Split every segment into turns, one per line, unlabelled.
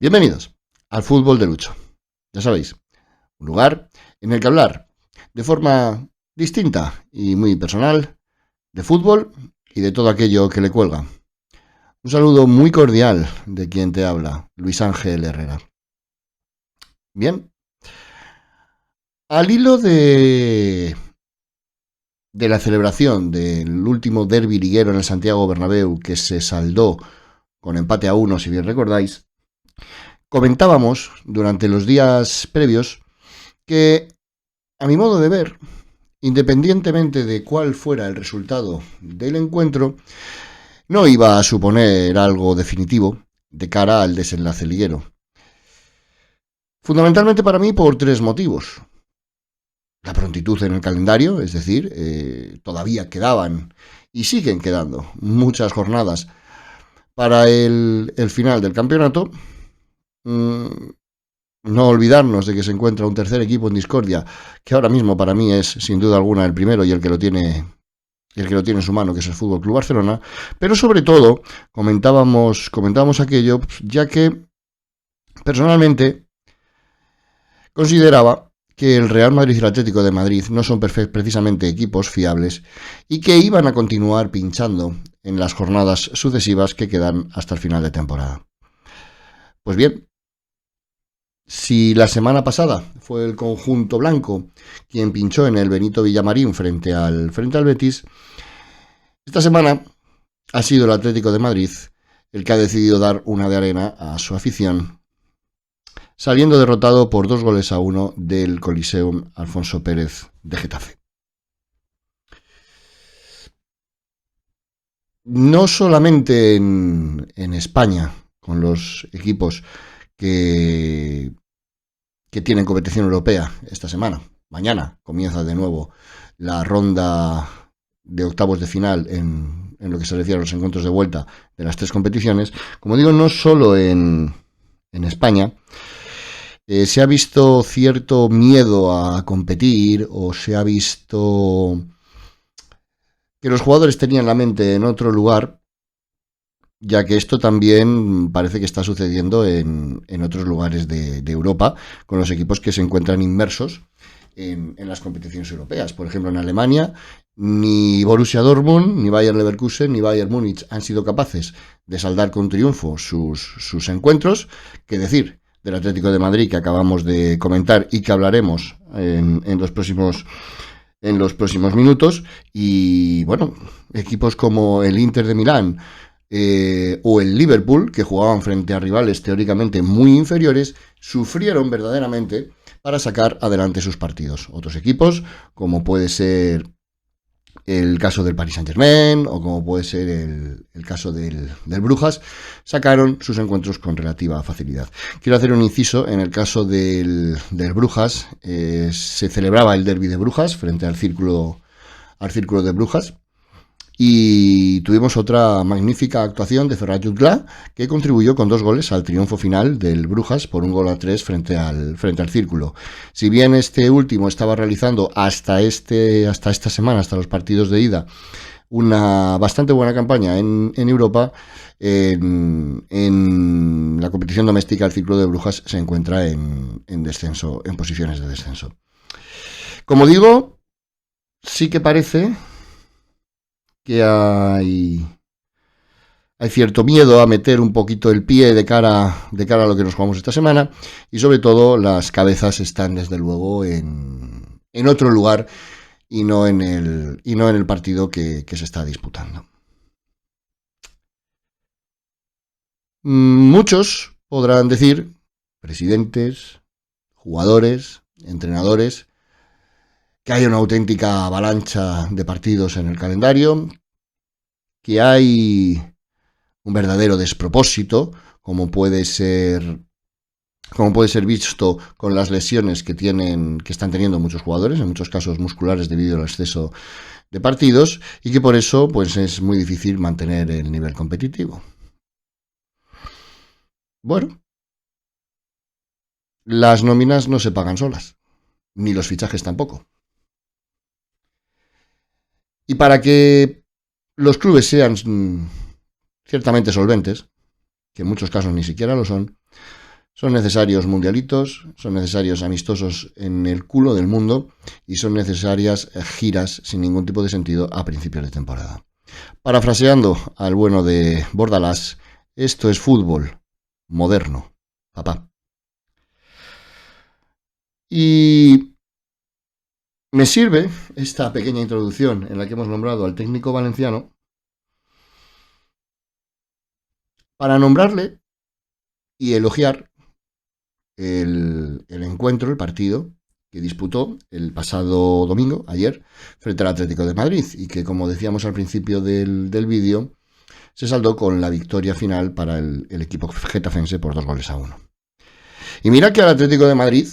Bienvenidos al Fútbol de Lucho. Ya sabéis, un lugar en el que hablar de forma distinta y muy personal de fútbol y de todo aquello que le cuelga. Un saludo muy cordial de quien te habla, Luis Ángel Herrera. Bien, al hilo de la celebración del último derbi liguero en el Santiago Bernabéu, que se saldó con empate a 1, si bien recordáis, comentábamos durante los días previos que, a mi modo de ver, independientemente de cuál fuera el resultado del encuentro, no iba a suponer algo definitivo de cara al desenlace liguero. Fundamentalmente para mí por tres motivos. La prontitud en el calendario, es decir, todavía quedaban y siguen quedando muchas jornadas para el final del campeonato. No olvidarnos de que se encuentra un tercer equipo en discordia, que ahora mismo para mí es sin duda alguna el primero y el que lo tiene en su mano, que es el Fútbol Club Barcelona. Pero sobre todo comentábamos aquello, ya que personalmente consideraba que el Real Madrid y el Atlético de Madrid no son precisamente equipos fiables y que iban a continuar pinchando en las jornadas sucesivas que quedan hasta el final de temporada. Pues bien, si la semana pasada fue el conjunto blanco quien pinchó en el Benito Villamarín frente al Betis, esta semana ha sido el Atlético de Madrid el que ha decidido dar una de arena a su afición, saliendo derrotado por 2-1 del Coliseum Alfonso Pérez de Getafe. No solamente en España, con los equipos que tienen competición europea esta semana. Mañana comienza de nuevo la ronda de octavos de final en lo que se refiere a los encuentros de vuelta de las tres competiciones. Como digo, no solo en España se ha visto cierto miedo a competir, o se ha visto que los jugadores tenían la mente en otro lugar, ya que esto también parece que está sucediendo en otros lugares de Europa, con los equipos que se encuentran inmersos en las competiciones europeas. Por ejemplo, en Alemania, ni Borussia Dortmund, ni Bayer Leverkusen, ni Bayern Múnich han sido capaces de saldar con triunfo sus encuentros. ¿Qué decir del Atlético de Madrid, que acabamos de comentar y que hablaremos en los próximos minutos? Y bueno, equipos como el Inter de Milán o el Liverpool, que jugaban frente a rivales teóricamente muy inferiores, sufrieron verdaderamente para sacar adelante sus partidos. Otros equipos, como puede ser el caso del Paris Saint-Germain o como puede ser el caso del Brujas, sacaron sus encuentros con relativa facilidad. Quiero hacer un inciso. En el caso del Brujas, se celebraba el derbi de Brujas frente al círculo de Brujas, y tuvimos otra magnífica actuación de Ferran Jutgla, que contribuyó con 2 goles al triunfo final del Brujas por 1-3 frente al Círculo. Si bien este último estaba realizando hasta esta semana, hasta los partidos de ida, una bastante buena campaña en Europa, en la competición doméstica el Círculo de Brujas se encuentra en descenso, en posiciones de descenso. Como digo, sí que parece que hay cierto miedo a meter un poquito el pie de cara a lo que nos jugamos esta semana, y sobre todo las cabezas están desde luego en otro lugar y no en el partido que se está disputando. Muchos podrán decir, presidentes, jugadores, entrenadores, que hay una auténtica avalancha de partidos en el calendario, que hay un verdadero despropósito, como puede ser visto con las lesiones que están teniendo muchos jugadores, en muchos casos musculares debido al exceso de partidos, y que por eso pues es muy difícil mantener el nivel competitivo. Bueno, las nóminas no se pagan solas, ni los fichajes tampoco. Y para que los clubes sean ciertamente solventes, que en muchos casos ni siquiera lo son, Son necesarios mundialitos, son necesarios amistosos en el culo del mundo y son necesarias giras sin ningún tipo de sentido a principios de temporada. Parafraseando al bueno de Bordalás, esto es fútbol moderno, papá. Y me sirve esta pequeña introducción en la que hemos nombrado al técnico valenciano para nombrarle y elogiar el encuentro, el partido que disputó el pasado domingo, ayer, frente al Atlético de Madrid y que, como decíamos al principio del vídeo, se saldó con la victoria final para el equipo getafense por 2-1. Y mira que al Atlético de Madrid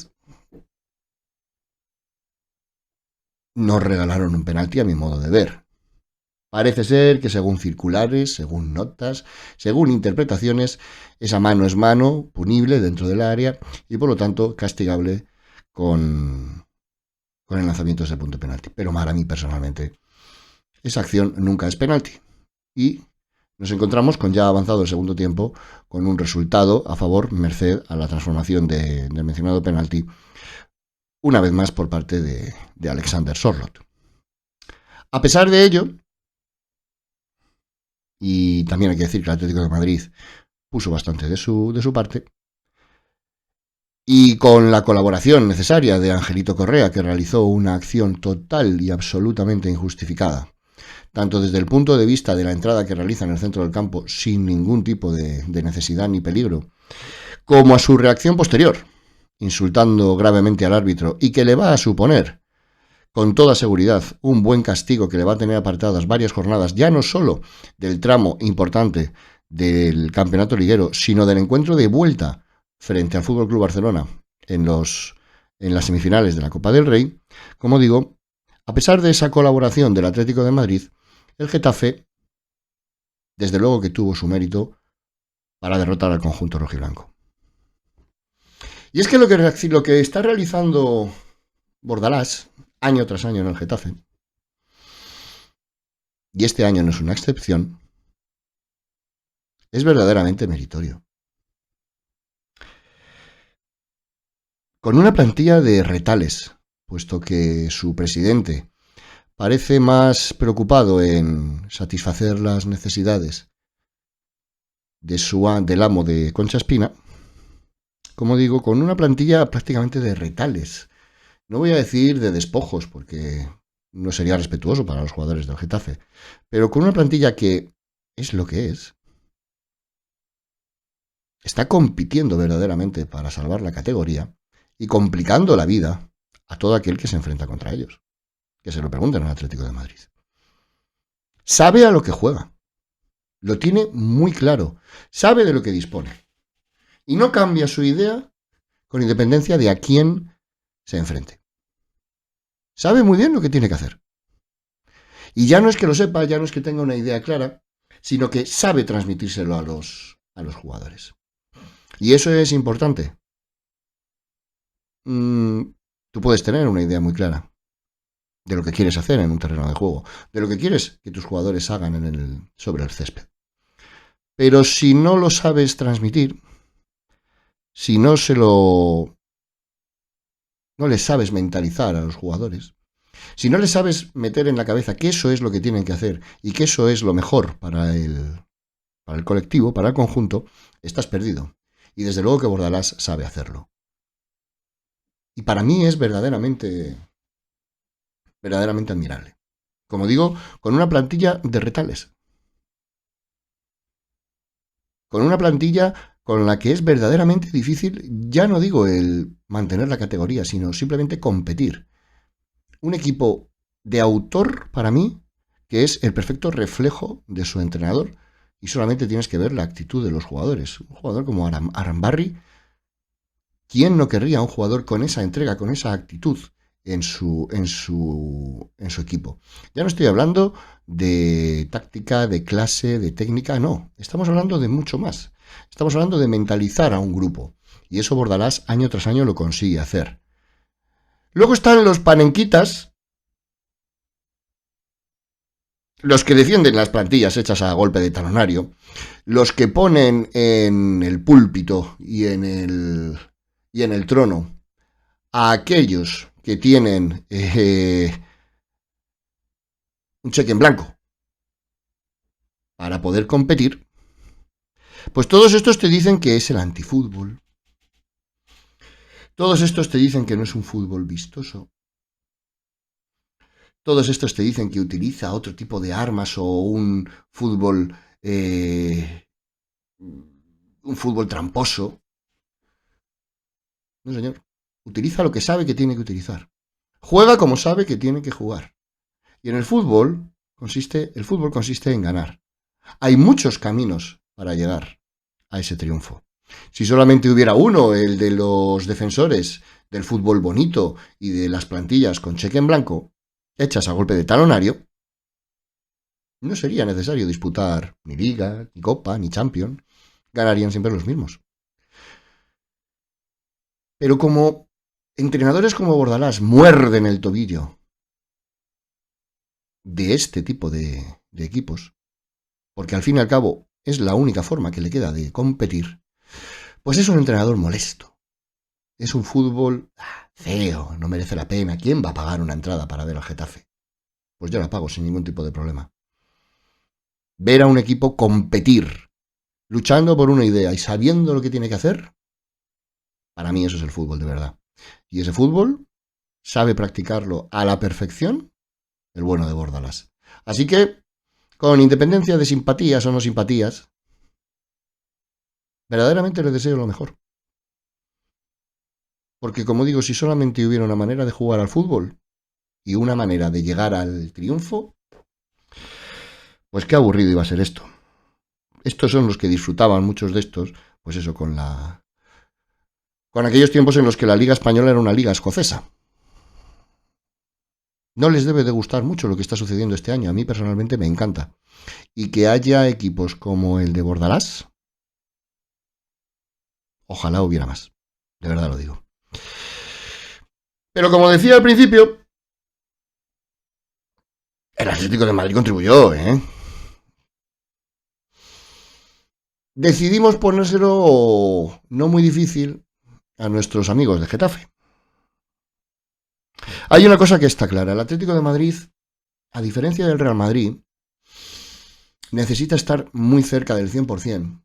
nos regalaron un penalti a mi modo de ver. Parece ser que según circulares, según notas, según interpretaciones, esa mano es mano, punible dentro del área y por lo tanto castigable con el lanzamiento de ese punto de penalti. Pero para mí personalmente esa acción nunca es penalti. Y nos encontramos con ya avanzado el segundo tiempo con un resultado a favor merced a la transformación del mencionado penalti una vez más por parte de Alexander Sørloth. A pesar de ello, y también hay que decir que el Atlético de Madrid puso bastante de su parte, y con la colaboración necesaria de Angelito Correa, que realizó una acción total y absolutamente injustificada, tanto desde el punto de vista de la entrada que realiza en el centro del campo sin ningún tipo de necesidad ni peligro, como a su reacción posterior, insultando gravemente al árbitro y que le va a suponer, con toda seguridad, un buen castigo que le va a tener apartadas varias jornadas, ya no solo del tramo importante del campeonato liguero, sino del encuentro de vuelta frente al FC Barcelona en las semifinales de la Copa del Rey. Como digo, a pesar de esa colaboración del Atlético de Madrid, el Getafe, desde luego que tuvo su mérito para derrotar al conjunto rojiblanco. Y es que lo que está realizando Bordalás año tras año en el Getafe, y este año no es una excepción, es verdaderamente meritorio. Con una plantilla de retales, puesto que su presidente parece más preocupado en satisfacer las necesidades del amo de Concha Espina, como digo, con una plantilla prácticamente de retales. No voy a decir de despojos, porque no sería respetuoso para los jugadores del Getafe, pero con una plantilla que es lo que es, está compitiendo verdaderamente para salvar la categoría y complicando la vida a todo aquel que se enfrenta contra ellos. Que se lo pregunten al Atlético de Madrid. Sabe a lo que juega. Lo tiene muy claro. Sabe de lo que dispone. Y no cambia su idea con independencia de a quién se enfrente. Sabe muy bien lo que tiene que hacer. Y ya no es que lo sepa, ya no es que tenga una idea clara, sino que sabe transmitírselo a los jugadores. Y eso es importante. Tú puedes tener una idea muy clara de lo que quieres hacer en un terreno de juego, de lo que quieres que tus jugadores hagan sobre el césped. Pero si no lo sabes transmitir, si no les sabes mentalizar a los jugadores, si no les sabes meter en la cabeza que eso es lo que tienen que hacer y que eso es lo mejor para el colectivo, para el conjunto, estás perdido. Y desde luego que Bordalás sabe hacerlo. Y para mí es verdaderamente admirable. Como digo, con una plantilla de retales. Con una plantilla con la que es verdaderamente difícil, ya no digo el mantener la categoría, sino simplemente competir. Un equipo de autor, para mí, que es el perfecto reflejo de su entrenador, y solamente tienes que ver la actitud de los jugadores. Un jugador como Arambarri, ¿quién no querría un jugador con esa entrega, con esa actitud en su equipo? Ya no estoy hablando de táctica, de clase, de técnica, no. Estamos hablando de mucho más. Estamos hablando de mentalizar a un grupo. Y eso Bordalás año tras año lo consigue hacer. Luego están los panenquitas los que defienden las plantillas hechas a golpe de talonario, los que ponen en el púlpito y en el trono a aquellos que tienen un cheque en blanco para poder competir, pues todos estos te dicen que es el antifútbol. Todos estos te dicen que no es un fútbol vistoso. Todos estos te dicen que utiliza otro tipo de armas o un fútbol tramposo. No, señor. Utiliza lo que sabe que tiene que utilizar. Juega como sabe que tiene que jugar. Y en el fútbol consiste en ganar. Hay muchos caminos para llegar a ese triunfo. Si solamente hubiera uno, el de los defensores del fútbol bonito y de las plantillas con cheque en blanco, hechas a golpe de talonario, no sería necesario disputar ni Liga, ni Copa, ni Champions. Ganarían siempre los mismos. Pero como entrenadores como Bordalás muerden el tobillo de este tipo de equipos, porque al fin y al cabo es la única forma que le queda de competir, pues es un entrenador molesto. Es un fútbol feo, no merece la pena. ¿Quién va a pagar una entrada para ver al Getafe? Pues yo la pago sin ningún tipo de problema. Ver a un equipo competir, luchando por una idea y sabiendo lo que tiene que hacer, para mí eso es el fútbol de verdad. Y ese fútbol sabe practicarlo a la perfección el bueno de Bordalás. Así que, con independencia de simpatías o no simpatías, verdaderamente le deseo lo mejor. Porque, como digo, si solamente hubiera una manera de jugar al fútbol y una manera de llegar al triunfo, pues qué aburrido iba a ser esto. Estos son los que disfrutaban, muchos de estos, pues eso, con aquellos tiempos en los que la Liga Española era una liga escocesa. No les debe de gustar mucho lo que está sucediendo este año. A mí personalmente me encanta. Y que haya equipos como el de Bordalás, ojalá hubiera más. De verdad lo digo. Pero como decía al principio, el Atlético de Madrid contribuyó, ¿eh? Decidimos ponérselo no muy difícil a nuestros amigos de Getafe. Hay una cosa que está clara. El Atlético de Madrid, a diferencia del Real Madrid, necesita estar muy cerca del 100%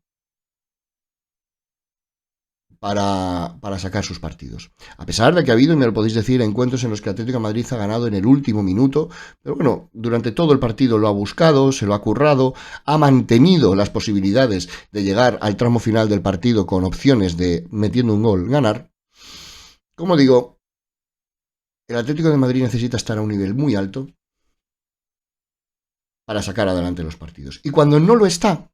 para sacar sus partidos. A pesar de que ha habido, y me lo podéis decir, encuentros en los que el Atlético de Madrid ha ganado en el último minuto, pero bueno, durante todo el partido lo ha buscado, se lo ha currado, ha mantenido las posibilidades de llegar al tramo final del partido con opciones de, metiendo un gol, ganar. Como digo, el Atlético de Madrid necesita estar a un nivel muy alto para sacar adelante los partidos. Y cuando no lo está,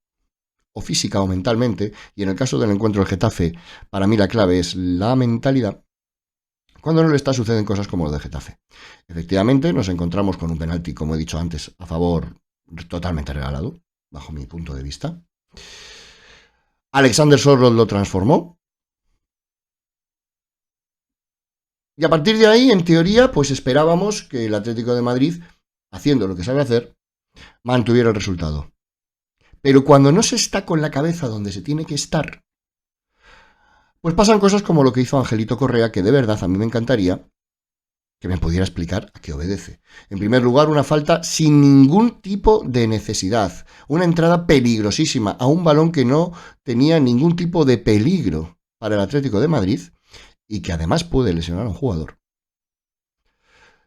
o física o mentalmente, y en el caso del encuentro del Getafe, para mí la clave es la mentalidad, cuando no le está suceden cosas como lo de Getafe. Efectivamente, nos encontramos con un penalti, como he dicho antes, a favor totalmente regalado, bajo mi punto de vista. Alexander Sørloth lo transformó. Y a partir de ahí, en teoría, pues esperábamos que el Atlético de Madrid, haciendo lo que sabe hacer, mantuviera el resultado. Pero cuando no se está con la cabeza donde se tiene que estar, pues pasan cosas como lo que hizo Angelito Correa, que de verdad a mí me encantaría que me pudiera explicar a qué obedece. En primer lugar, una falta sin ningún tipo de necesidad. Una entrada peligrosísima a un balón que no tenía ningún tipo de peligro para el Atlético de Madrid y que además puede lesionar a un jugador.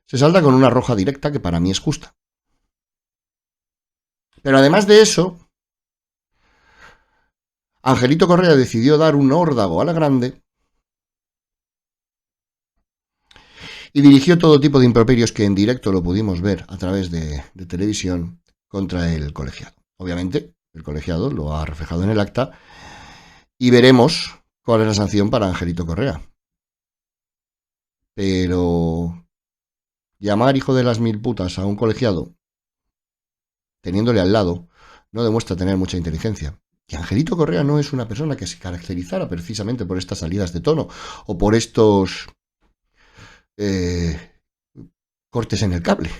Se salta con una roja directa que para mí es justa. Pero además de eso, Angelito Correa decidió dar un órdago a la grande y dirigió todo tipo de improperios que en directo lo pudimos ver a través de televisión contra el colegiado. Obviamente, el colegiado lo ha reflejado en el acta y veremos cuál es la sanción para Angelito Correa. Pero llamar hijo de las mil putas a un colegiado, teniéndole al lado, no demuestra tener mucha inteligencia. Y Angelito Correa no es una persona que se caracterizara precisamente por estas salidas de tono o por estos cortes en el cable.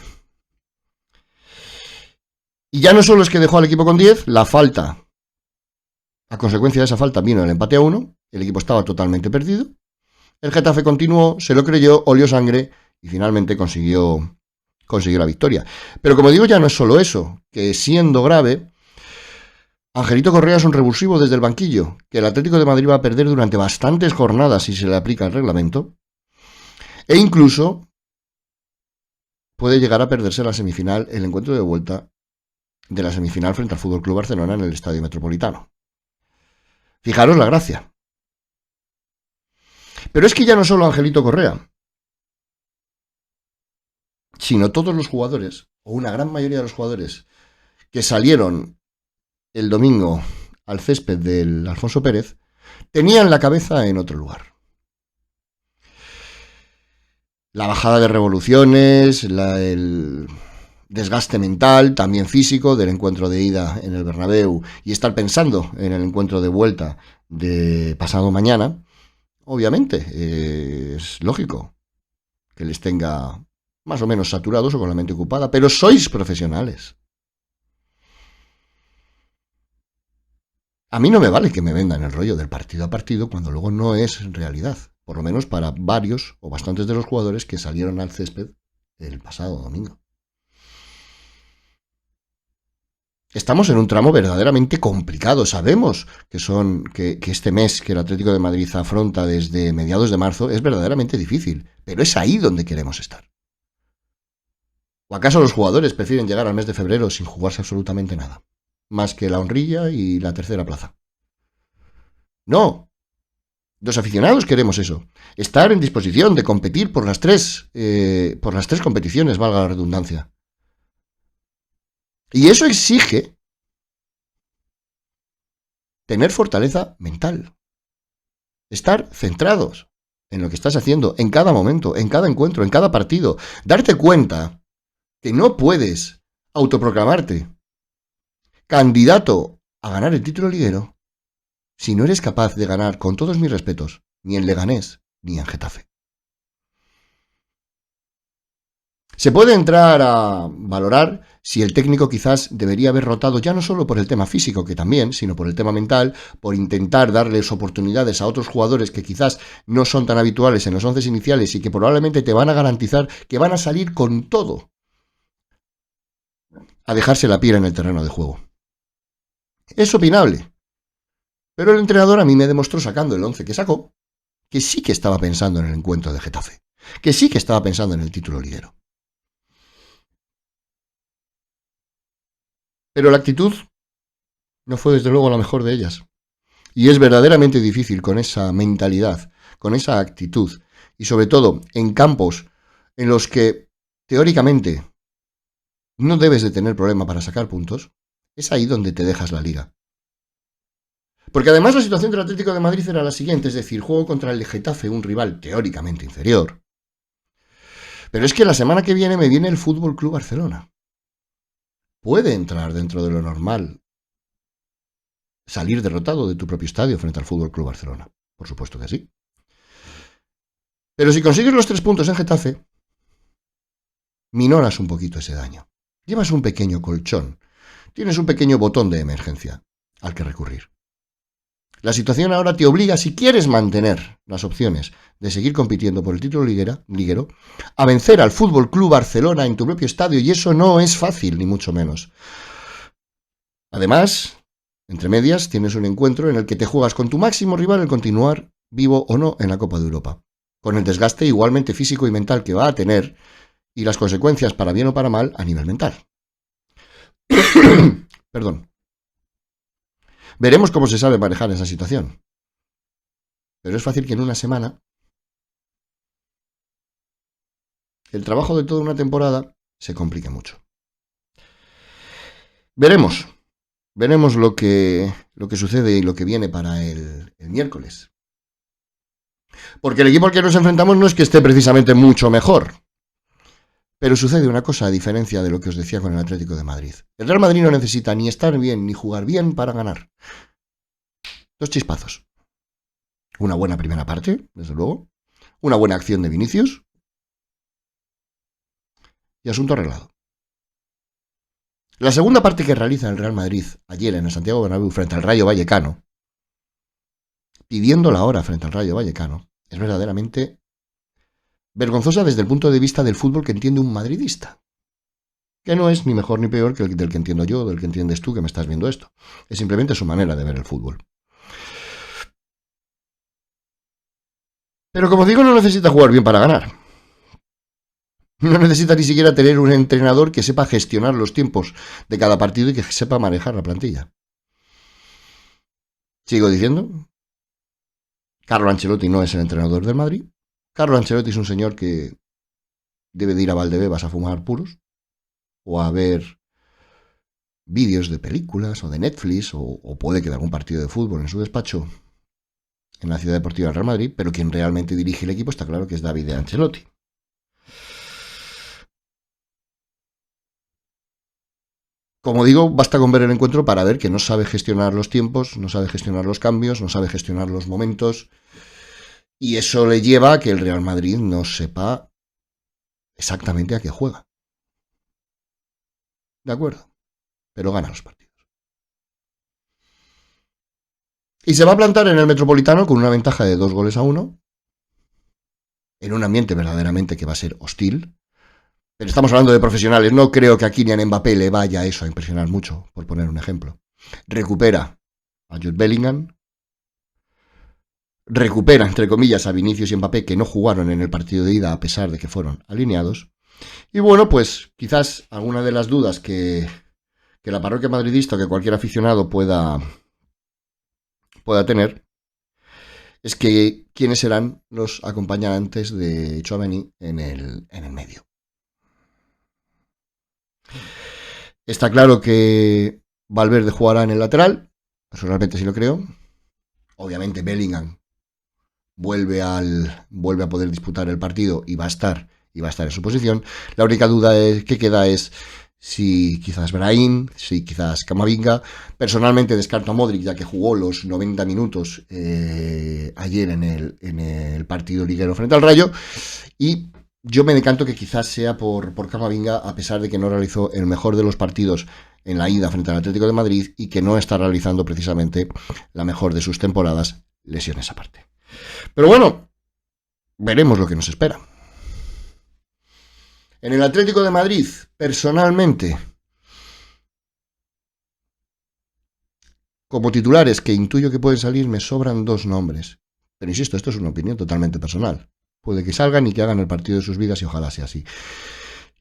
Y ya no solo es que dejó al equipo con 10, la falta, a consecuencia de esa falta vino el empate a 1, el equipo estaba totalmente perdido, el Getafe continuó, se lo creyó, olió sangre y finalmente consiguió la victoria. Pero como digo, ya no es solo eso, que siendo grave, Angelito Correa es un revulsivo desde el banquillo, que el Atlético de Madrid va a perder durante bastantes jornadas si se le aplica el reglamento, e incluso puede llegar a perderse la semifinal, el encuentro de vuelta de la semifinal frente al FC Barcelona en el Estadio Metropolitano. Fijaros la gracia. Pero es que ya no solo Angelito Correa, sino todos los jugadores, o una gran mayoría de los jugadores, que salieron el domingo al césped del Alfonso Pérez, tenían la cabeza en otro lugar. La bajada de revoluciones, el desgaste mental, también físico, del encuentro de ida en el Bernabéu y estar pensando en el encuentro de vuelta de pasado mañana, obviamente es lógico que les tenga más o menos saturados o con la mente ocupada, pero sois profesionales. A mí no me vale que me vendan el rollo del partido a partido cuando luego no es realidad, por lo menos para varios o bastantes de los jugadores que salieron al césped el pasado domingo. Estamos en un tramo verdaderamente complicado. Sabemos que este mes que el Atlético de Madrid afronta desde mediados de marzo es verdaderamente difícil, pero es ahí donde queremos estar. ¿O acaso los jugadores prefieren llegar al mes de febrero sin jugarse absolutamente nada? Más que la honrilla y la tercera plaza. No. Los aficionados queremos eso. Estar en disposición de competir por las tres competiciones, valga la redundancia. Y eso exige tener fortaleza mental. Estar centrados en lo que estás haciendo, en cada momento, en cada encuentro, en cada partido. Darte cuenta que no puedes autoproclamarte candidato a ganar el título liguero si no eres capaz de ganar, con todos mis respetos, ni en Leganés ni en Getafe. Se puede entrar a valorar si el técnico quizás debería haber rotado ya no solo por el tema físico, que también, sino por el tema mental, por intentar darles oportunidades a otros jugadores que quizás no son tan habituales en los 11 iniciales y que probablemente te van a garantizar que van a salir con todo a dejarse la piel en el terreno de juego. Es opinable, pero el entrenador a mí me demostró, sacando el 11 que sacó, que sí que estaba pensando en el encuentro de Getafe, que sí que estaba pensando en el título liguero. Pero la actitud no fue desde luego la mejor de ellas. Y es verdaderamente difícil con esa mentalidad, con esa actitud, y sobre todo en campos en los que teóricamente no debes de tener problema para sacar puntos, es ahí donde te dejas la liga. Porque además la situación del Atlético de Madrid era la siguiente, es decir, juego contra el Getafe, un rival teóricamente inferior. Pero es que la semana que viene me viene el FC Barcelona. Puede entrar dentro de lo normal salir derrotado de tu propio estadio frente al FC Barcelona. Por supuesto que sí. Pero si consigues los 3 puntos en Getafe, minoras un poquito ese daño. Llevas un pequeño colchón. Tienes un pequeño botón de emergencia al que recurrir. La situación ahora te obliga, si quieres mantener las opciones de seguir compitiendo por el título liguero, a vencer al FC Barcelona en tu propio estadio, y eso no es fácil, ni mucho menos. Además, entre medias, tienes un encuentro en el que te juegas con tu máximo rival el continuar vivo o no en la Copa de Europa, con el desgaste igualmente físico y mental que va a tener y las consecuencias para bien o para mal a nivel mental. Perdón. Veremos cómo se sabe manejar esa situación. Pero es fácil que en una semana el trabajo de toda una temporada se complique mucho. Veremos lo que sucede y lo que viene para el miércoles. Porque el equipo al que nos enfrentamos no es que esté precisamente mucho mejor. Pero sucede una cosa a diferencia de lo que os decía con el Atlético de Madrid. El Real Madrid no necesita ni estar bien ni jugar bien para ganar. 2 chispazos. Una buena primera parte, desde luego. Una buena acción de Vinicius. Y asunto arreglado. La segunda parte que realiza el Real Madrid ayer en el Santiago Bernabéu frente al Rayo Vallecano, pidiendo la hora frente al Rayo Vallecano, es verdaderamente vergonzosa desde el punto de vista del fútbol que entiende un madridista. Que no es ni mejor ni peor que el del que entiendo yo, del que entiendes tú que me estás viendo esto. Es simplemente su manera de ver el fútbol. Pero como digo, no necesita jugar bien para ganar. No necesita ni siquiera tener un entrenador que sepa gestionar los tiempos de cada partido y que sepa manejar la plantilla. Sigo diciendo, Carlo Ancelotti no es el entrenador del Madrid. Carlo Ancelotti es un señor que debe de ir a Valdebebas a fumar puros o a ver vídeos de películas o de Netflix o puede que de algún partido de fútbol en su despacho en la Ciudad Deportiva del Real Madrid, pero quien realmente dirige el equipo está claro que es David Ancelotti. Como digo, basta con ver el encuentro para ver que no sabe gestionar los tiempos, no sabe gestionar los cambios, no sabe gestionar los momentos, y eso le lleva a que el Real Madrid no sepa exactamente a qué juega. De acuerdo, pero gana los partidos. Y se va a plantar en el Metropolitano con una ventaja de 2-1, en un ambiente verdaderamente que va a ser hostil. Pero estamos hablando de profesionales, no creo que a Kylian Mbappé le vaya eso a impresionar mucho, por poner un ejemplo. Recupera a Jude Bellingham, recupera, entre comillas, a Vinicius y Mbappé, que no jugaron en el partido de ida a pesar de que fueron alineados. Y bueno, pues quizás alguna de las dudas que la parroquia madridista o que cualquier aficionado pueda tener es que quiénes serán los acompañantes de Tchouaméni en el medio. Está claro que Valverde jugará en el lateral, personalmente sí lo creo. Obviamente Bellingham vuelve a poder disputar el partido y va a estar en su posición. La única duda que queda es si quizás Brahim, si quizás Camavinga. Personalmente descarto a Modric, ya que jugó los 90 minutos ayer en el partido liguero frente al Rayo, y yo me decanto que quizás sea por Camavinga, a pesar de que no realizó el mejor de los partidos en la ida frente al Atlético de Madrid y que no está realizando precisamente la mejor de sus temporadas, lesiones aparte. Pero bueno, veremos lo que nos espera. En el Atlético de Madrid, personalmente, como titulares que intuyo que pueden salir, me sobran dos nombres. Pero insisto, esto es una opinión totalmente personal. Puede que salgan y que hagan el partido de sus vidas y ojalá sea así.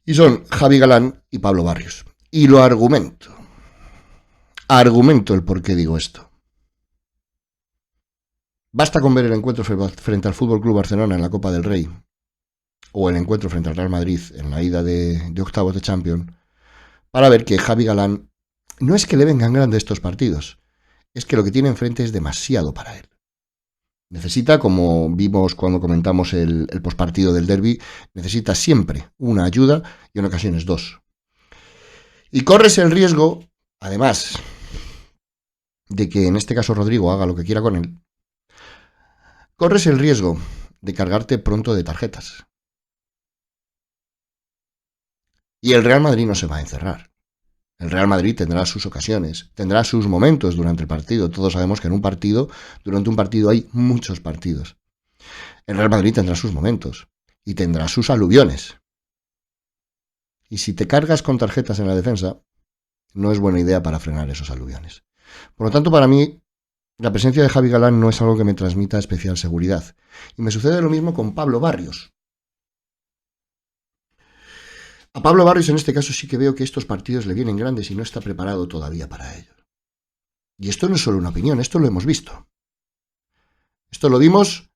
Y son Javi Galán y Pablo Barrios. Y lo argumento. Argumento el por qué digo esto. Basta con ver el encuentro frente al FC Barcelona en la Copa del Rey o el encuentro frente al Real Madrid en la ida de octavos de Champions para ver que Javi Galán no es que le vengan grandes estos partidos, es que lo que tiene enfrente es demasiado para él. Necesita, como vimos cuando comentamos el postpartido del derbi, necesita siempre una ayuda y en ocasiones dos. Y corres el riesgo, además de que en este caso Rodrigo haga lo que quiera con él, corres el riesgo de cargarte pronto de tarjetas. Y el Real Madrid no se va a encerrar. El Real Madrid tendrá sus ocasiones, tendrá sus momentos durante el partido. Todos sabemos que durante un partido hay muchos partidos. El Real Madrid tendrá sus momentos y tendrá sus aluviones. Y si te cargas con tarjetas en la defensa, no es buena idea para frenar esos aluviones. Por lo tanto, para mí, la presencia de Javi Galán no es algo que me transmita especial seguridad. Y me sucede lo mismo con Pablo Barrios. A Pablo Barrios en este caso sí que veo que estos partidos le vienen grandes y no está preparado todavía para ellos. Y esto no es solo una opinión, esto lo hemos visto. Esto lo vimos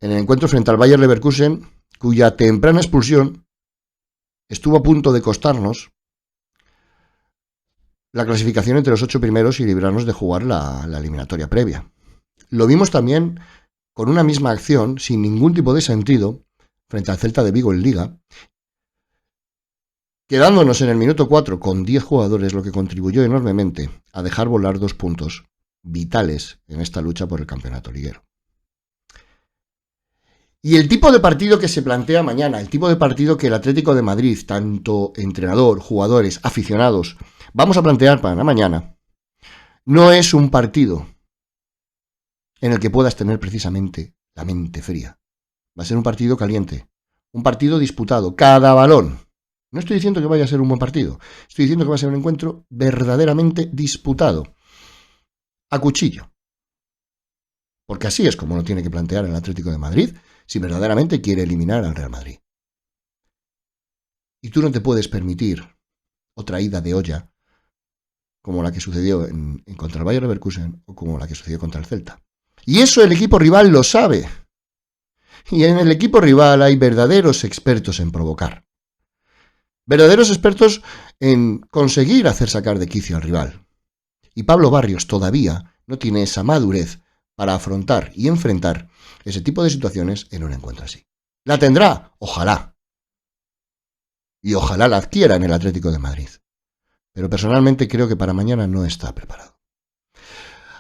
en el encuentro frente al Bayer Leverkusen, cuya temprana expulsión estuvo a punto de costarnos la clasificación entre los 8 primeros y librarnos de jugar la eliminatoria previa. Lo vimos también con una misma acción, sin ningún tipo de sentido, frente al Celta de Vigo en Liga, quedándonos en el minuto 4 con 10 jugadores, lo que contribuyó enormemente a dejar volar 2 puntos vitales en esta lucha por el campeonato liguero. Y el tipo de partido que se plantea mañana, el tipo de partido que el Atlético de Madrid, tanto entrenador, jugadores, aficionados, vamos a plantear para mañana, no es un partido en el que puedas tener precisamente la mente fría. Va a ser un partido caliente, un partido disputado, cada balón. No estoy diciendo que vaya a ser un buen partido, estoy diciendo que va a ser un encuentro verdaderamente disputado, a cuchillo. Porque así es como lo tiene que plantear el Atlético de Madrid si verdaderamente quiere eliminar al Real Madrid. Y tú no te puedes permitir otra ida de olla como la que sucedió contra el Bayer Leverkusen o como la que sucedió contra el Celta. Y eso el equipo rival lo sabe. Y en el equipo rival hay verdaderos expertos en provocar. Verdaderos expertos en conseguir hacer sacar de quicio al rival. Y Pablo Barrios todavía no tiene esa madurez para afrontar y enfrentar ese tipo de situaciones en un encuentro así. La tendrá, ojalá. Y ojalá la adquiera en el Atlético de Madrid. Pero personalmente creo que para mañana no está preparado.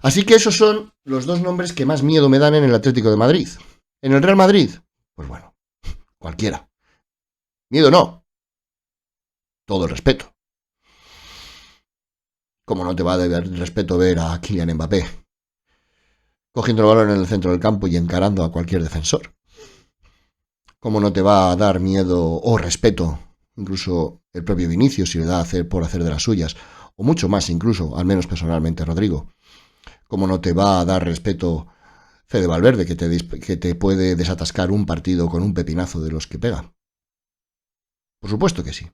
Así que esos son los dos nombres que más miedo me dan en el Atlético de Madrid. ¿En el Real Madrid? Pues bueno, cualquiera. Miedo no. Todo el respeto. Como no te va a dar respeto ver a Kylian Mbappé cogiendo el balón en el centro del campo y encarando a cualquier defensor. Como no te va a dar miedo o respeto incluso el propio Vinicius si le da por hacer de las suyas, o mucho más incluso, al menos personalmente, Rodrigo. Como no te va a dar respeto Fede Valverde, que te puede desatascar un partido con un pepinazo de los que pega. Por supuesto que sí.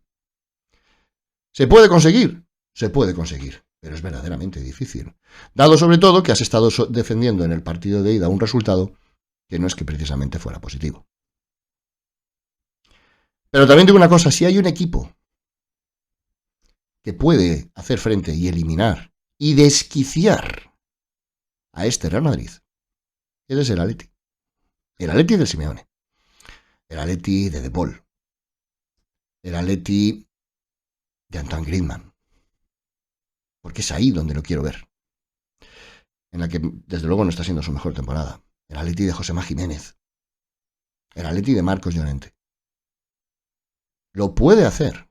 ¿Se puede conseguir? Se puede conseguir, pero es verdaderamente difícil. Dado sobre todo que has estado defendiendo en el partido de ida un resultado que no es que precisamente fuera positivo. Pero también digo una cosa, si hay un equipo que puede hacer frente y eliminar y desquiciar a este Real Madrid, ese es el Atleti. El Atleti del Simeone. El Atleti de De Paul. El Atleti de Antoine Griezmann. Porque es ahí donde lo quiero ver. En la que, desde luego, no está siendo su mejor temporada. El Atleti de Joséma Jiménez. El Atleti de Marcos Llorente. Lo puede hacer.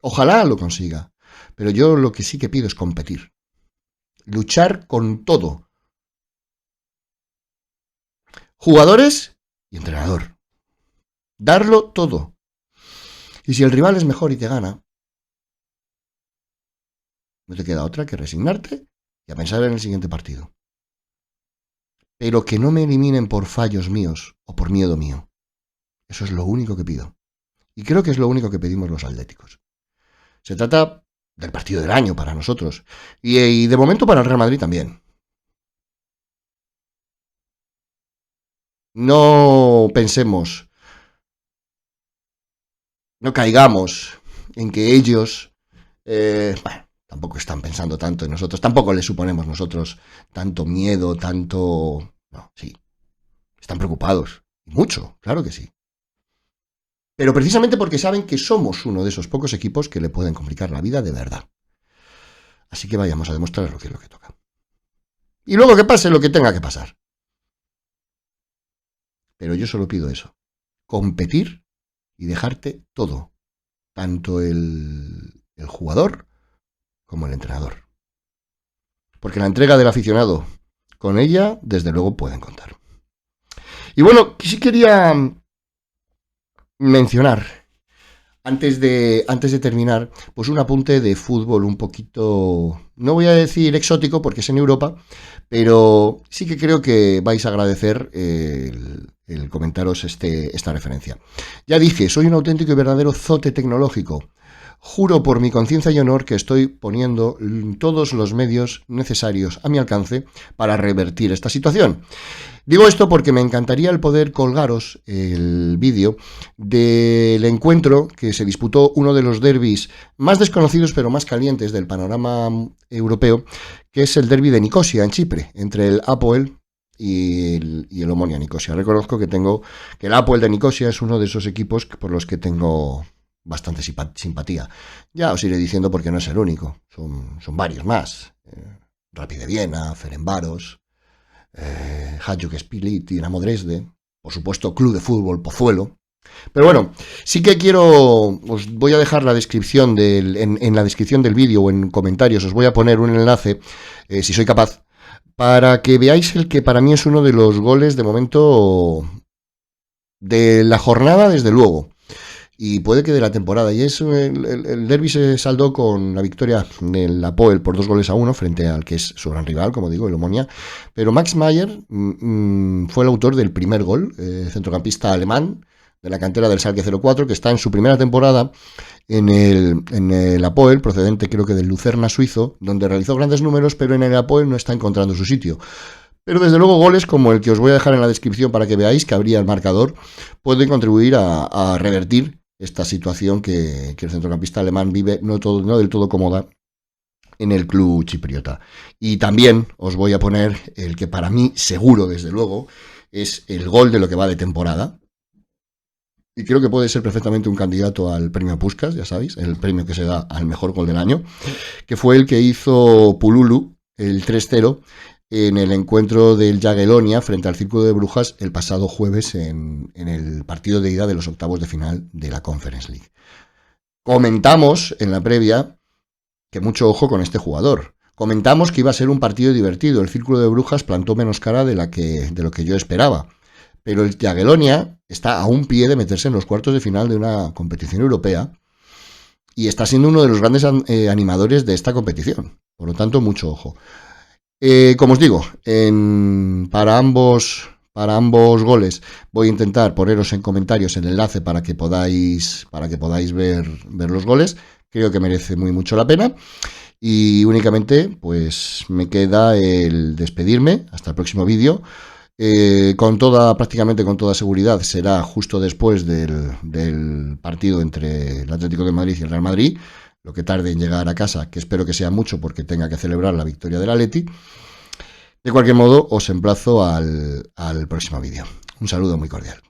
Ojalá lo consiga. Pero yo lo que sí que pido es competir. Luchar con todo. Jugadores y entrenador. Darlo todo. Y si el rival es mejor y te gana, no te queda otra que resignarte y a pensar en el siguiente partido. Pero que no me eliminen por fallos míos o por miedo mío. Eso es lo único que pido. Y creo que es lo único que pedimos los atléticos. Se trata del partido del año para nosotros. Y de momento para el Real Madrid también. No pensemos, no caigamos en que ellos, tampoco están pensando tanto en nosotros, tampoco les suponemos nosotros tanto miedo, tanto... No, sí, están preocupados. Y mucho, claro que sí. Pero precisamente porque saben que somos uno de esos pocos equipos que le pueden complicar la vida de verdad. Así que vayamos a demostrar lo que es lo que toca. Y luego que pase lo que tenga que pasar. Pero yo solo pido eso. Competir y dejarte todo. Tanto el jugador como el entrenador. Porque la entrega del aficionado, con ella, desde luego, pueden contar. Y bueno, sí quería mencionar, antes de terminar, pues un apunte de fútbol un poquito, no voy a decir exótico porque es en Europa, pero sí que creo que vais a agradecer el comentaros esta referencia. Ya dije, soy un auténtico y verdadero zote tecnológico. Juro por mi conciencia y honor que estoy poniendo todos los medios necesarios a mi alcance para revertir esta situación. Digo esto porque me encantaría el poder colgaros el vídeo del encuentro que se disputó, uno de los derbis más desconocidos pero más calientes del panorama europeo, que es el derbi de Nicosia en Chipre, entre el Apoel y el Omonia Nicosia. Reconozco que el Apoel de Nicosia es uno de esos equipos por los que tengo bastante simpatía. Ya os iré diciendo porque no es el único, son varios más. Rapid de Viena, Ferencváros, Hajduk Split, Dinamo Dresde, por supuesto Club de Fútbol Pozuelo. Pero bueno, sí que os voy a dejar la descripción en la descripción del vídeo o en comentarios, os voy a poner un enlace, si soy capaz, para que veáis el que para mí es uno de los goles de momento de la jornada, desde luego. Y puede que de la temporada. Y es el derbi se saldó con la victoria del Apoel por 2-1 frente al que es su gran rival, como digo, el Omonia. Pero Max Mayer fue el autor del primer gol, centrocampista alemán de la cantera del Schalke 04, que está en su primera temporada en el Apoel, procedente creo que del Lucerna suizo, donde realizó grandes números, pero en el Apoel no está encontrando su sitio. Pero desde luego goles como el que os voy a dejar en la descripción para que veáis que habría el marcador pueden contribuir a revertir esta situación que el centrocampista alemán vive no del todo cómoda en el club chipriota. Y también os voy a poner el que para mí seguro, desde luego, es el gol de lo que va de temporada. Y creo que puede ser perfectamente un candidato al premio Puskás, ya sabéis, el premio que se da al mejor gol del año, que fue el que hizo Pululu, el 3-0, en el encuentro del Jagiellonia frente al Círculo de Brujas el pasado jueves en el partido de ida de los octavos de final de la Conference League. Comentamos en la previa que mucho ojo con este jugador. Comentamos que iba a ser un partido divertido. El Círculo de Brujas plantó menos cara de lo que yo esperaba. Pero el Jagiellonia está a un pie de meterse en los cuartos de final de una competición europea y está siendo uno de los grandes animadores de esta competición. Por lo tanto, mucho ojo. Como os digo, para ambos goles voy a intentar poneros en comentarios el enlace para que podáis ver los goles. Creo que merece muy mucho la pena. Y únicamente pues me queda el despedirme hasta el próximo vídeo. Prácticamente con toda seguridad será justo después del partido entre el Atlético de Madrid y el Real Madrid, lo que tarde en llegar a casa, que espero que sea mucho porque tenga que celebrar la victoria del Atleti. De cualquier modo, os emplazo al próximo vídeo. Un saludo muy cordial.